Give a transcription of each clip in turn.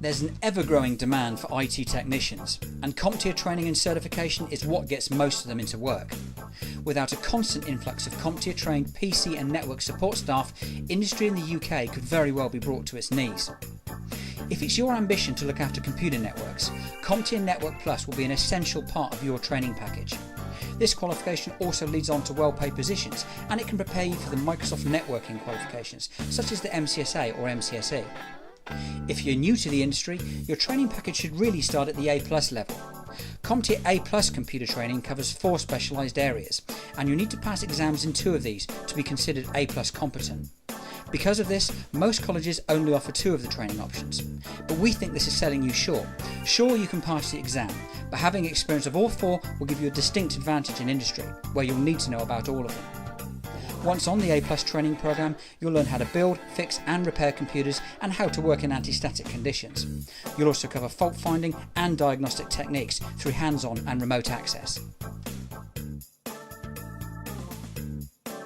There's an ever-growing demand for IT technicians, and CompTIA training and certification is what gets most of them into work. Without a constant influx of CompTIA trained PC and network support staff, industry in the UK could very well be brought to its knees. If it's your ambition to look after computer networks, CompTIA Network Plus will be an essential part of your training package. This qualification also leads on to well-paid positions, and it can prepare you for the Microsoft networking qualifications, such as the MCSA or MCSE. If you're new to the industry, your training package should really start at the A+ level. CompTIA A+ computer training covers 4 specialised areas, and you need to pass exams in 2 of these to be considered A+ competent. Because of this, most colleges only offer 2 of the training options. But we think this is selling you short. Sure, you can pass the exam, but having experience of all 4 will give you a distinct advantage in industry, where you'll need to know about all of them. Once on the A+ training programme, you'll learn how to build, fix and repair computers and how to work in anti-static conditions. You'll also cover fault finding and diagnostic techniques through hands-on and remote access.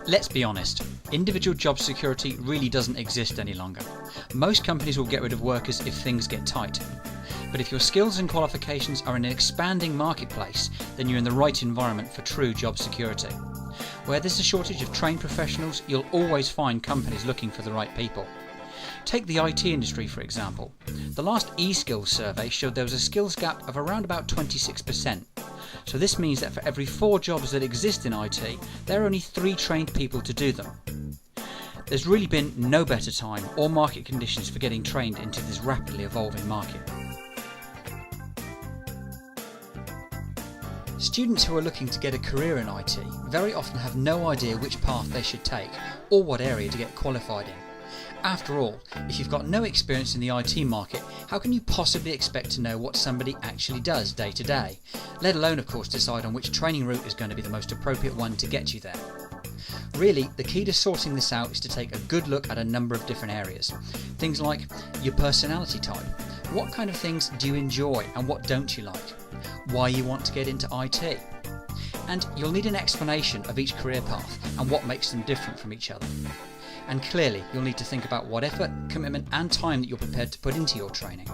Let's be honest, individual job security really doesn't exist any longer. Most companies will get rid of workers if things get tight. But if your skills and qualifications are in an expanding marketplace, then you're in the right environment for true job security. Where there's a shortage of trained professionals, you'll always find companies looking for the right people. Take the IT industry for example. The last eSkills survey showed there was a skills gap of around about 26%. So this means that for every 4 jobs that exist in IT, there are only 3 trained people to do them. There's really been no better time or market conditions for getting trained into this rapidly evolving market. Students who are looking to get a career in IT very often have no idea which path they should take or what area to get qualified in. After all, if you've got no experience in the IT market, how can you possibly expect to know what somebody actually does day to day, let alone of course decide on which training route is going to be the most appropriate one to get you there. Really, the key to sorting this out is to take a good look at a number of different areas. Things like your personality type. What kind of things do you enjoy and what don't you like? Why you want to get into IT. And you'll need an explanation of each career path and what makes them different from each other. And clearly, you'll need to think about what effort, commitment and time that you're prepared to put into your training.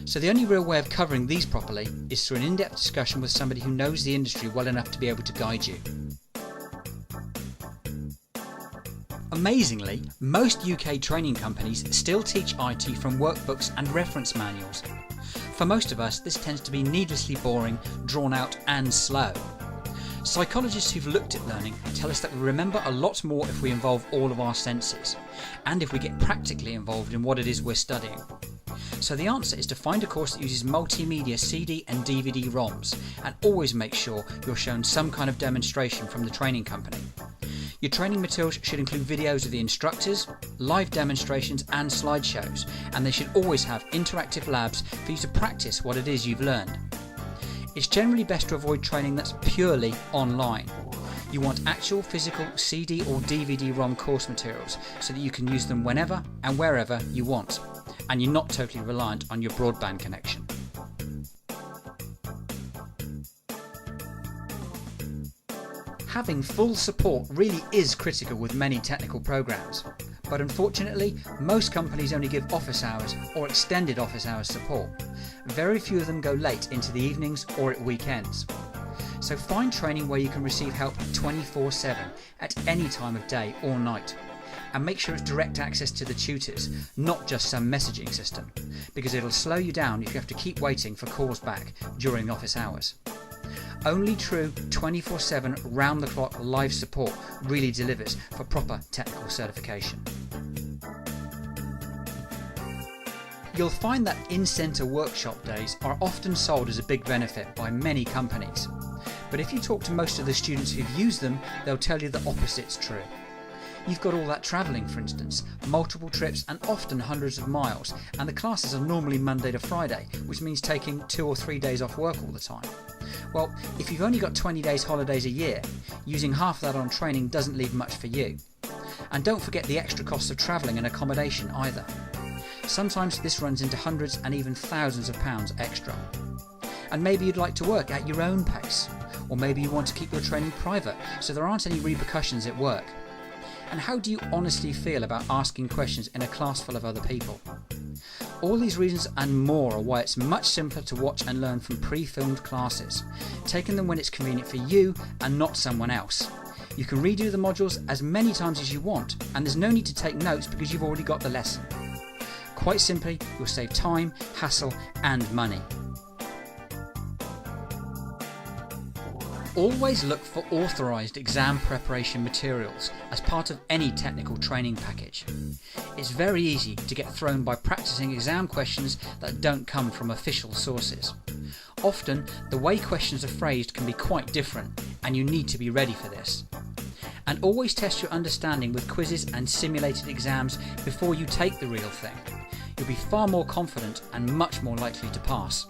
So the only real way of covering these properly is through an in-depth discussion with somebody who knows the industry well enough to be able to guide you. Amazingly, most UK training companies still teach IT from workbooks and reference manuals. For most of us, this tends to be needlessly boring, drawn out and slow. Psychologists who've looked at learning tell us that we remember a lot more if we involve all of our senses, and if we get practically involved in what it is we're studying. So the answer is to find a course that uses multimedia CD and DVD ROMs, and always make sure you're shown some kind of demonstration from the training company. Your training materials should include videos of the instructors, live demonstrations and slideshows, and they should always have interactive labs for you to practice what it is you've learned. It's generally best to avoid training that's purely online. You want actual physical CD or DVD-ROM course materials so that you can use them whenever and wherever you want, and you're not totally reliant on your broadband connection. Having full support really is critical with many technical programs, but unfortunately most companies only give office hours or extended office hours support. Very few of them go late into the evenings or at weekends. So find training where you can receive help 24/7 at any time of day or night. And make sure it's direct access to the tutors, not just some messaging system, because it'll slow you down if you have to keep waiting for calls back during office hours. Only true 24/7 round-the-clock live support really delivers for proper technical certification. You'll find that in-centre workshop days are often sold as a big benefit by many companies. But if you talk to most of the students who've used them, they'll tell you the opposite's true. You've got all that travelling, for instance, multiple trips and often hundreds of miles, and the classes are normally Monday to Friday, which means taking 2 or 3 days off work all the time. Well, if you've only got 20 days holidays a year, using half that on training doesn't leave much for you. And don't forget the extra costs of travelling and accommodation either. Sometimes this runs into hundreds and even thousands of pounds extra. And maybe you'd like to work at your own pace, or maybe you want to keep your training private so there aren't any repercussions at work. And how do you honestly feel about asking questions in a class full of other people? All these reasons and more are why it's much simpler to watch and learn from pre-filmed classes, taking them when it's convenient for you and not someone else. You can redo the modules as many times as you want, and there's no need to take notes because you've already got the lesson. Quite simply, you'll save time, hassle and money. Always look for authorised exam preparation materials as part of any technical training package. It's very easy to get thrown by practicing exam questions that don't come from official sources. Often, the way questions are phrased can be quite different, and you need to be ready for this. And always test your understanding with quizzes and simulated exams before you take the real thing. You'll be far more confident and much more likely to pass.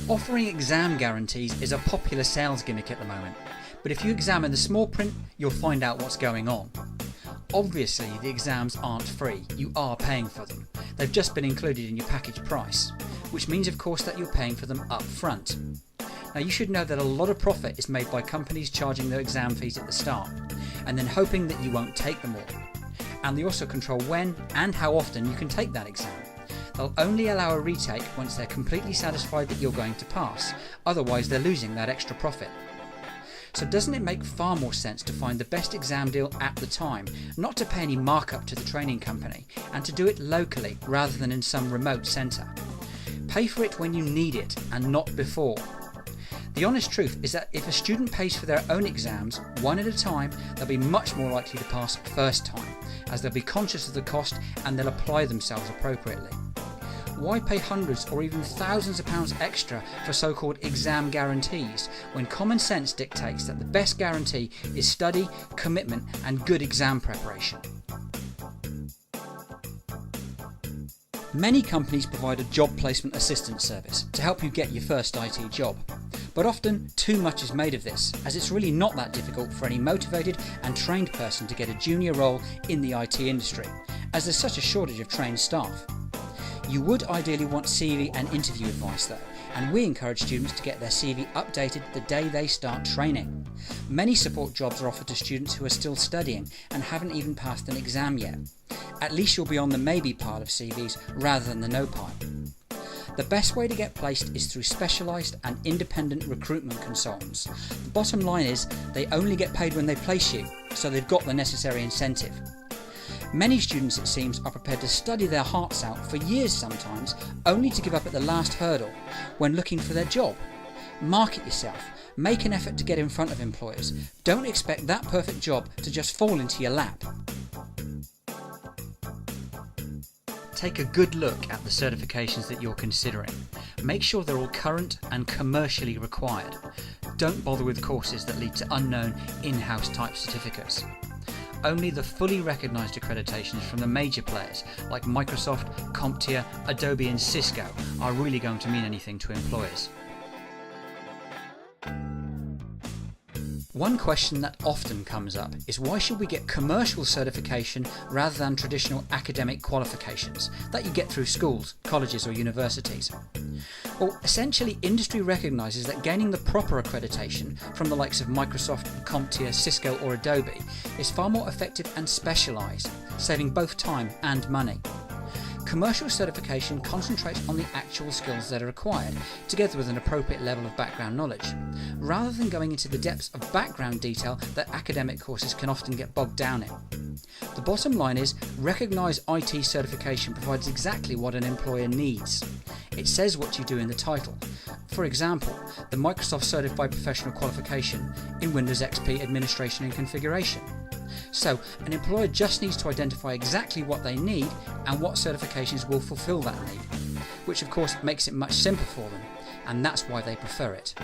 Offering exam guarantees is a popular sales gimmick at the moment, but if you examine the small print, you'll find out what's going on. Obviously, the exams aren't free, you are paying for them. They've just been included in your package price, which means of course that you're paying for them up front. Now you should know that a lot of profit is made by companies charging their exam fees at the start, and then hoping that you won't take them all. And they also control when and how often you can take that exam. They'll only allow a retake once they're completely satisfied that you're going to pass, otherwise they're losing that extra profit. So doesn't it make far more sense to find the best exam deal at the time, not to pay any markup to the training company, and to do it locally rather than in some remote centre? Pay for it when you need it and not before. The honest truth is that if a student pays for their own exams, one at a time, they'll be much more likely to pass first time, as they'll be conscious of the cost and they'll apply themselves appropriately. Why pay hundreds or even thousands of pounds extra for so-called exam guarantees when common sense dictates that the best guarantee is study, commitment and good exam preparation? Many companies provide a job placement assistance service to help you get your first IT job. But often too much is made of this, as it's really not that difficult for any motivated and trained person to get a junior role in the IT industry, as there's such a shortage of trained staff. You would ideally want CV and interview advice though, and we encourage students to get their CV updated the day they start training. Many support jobs are offered to students who are still studying and haven't even passed an exam yet. At least you'll be on the maybe pile of CVs rather than the no pile. The best way to get placed is through specialised and independent recruitment consultants. The bottom line is they only get paid when they place you, so they've got the necessary incentive. Many students, it seems, are prepared to study their hearts out for years sometimes, only to give up at the last hurdle when looking for their job. Market yourself, make an effort to get in front of employers. Don't expect that perfect job to just fall into your lap. Take a good look at the certifications that you're considering. Make sure they're all current and commercially required. Don't bother with courses that lead to unknown in-house type certificates. Only the fully recognised accreditations from the major players like Microsoft, CompTIA, Adobe and Cisco are really going to mean anything to employers. One question that often comes up is why should we get commercial certification rather than traditional academic qualifications that you get through schools, colleges or universities? Well, essentially industry recognises that gaining the proper accreditation from the likes of Microsoft, CompTIA, Cisco or Adobe is far more effective and specialised, saving both time and money. Commercial certification concentrates on the actual skills that are required, together with an appropriate level of background knowledge, rather than going into the depths of background detail that academic courses can often get bogged down in. The bottom line is, recognised IT certification provides exactly what an employer needs. It says what you do in the title. For example, the Microsoft Certified Professional Qualification in Windows XP Administration and Configuration. So, an employer just needs to identify exactly what they need and what certifications will fulfil that need, which of course makes it much simpler for them, and that's why they prefer it.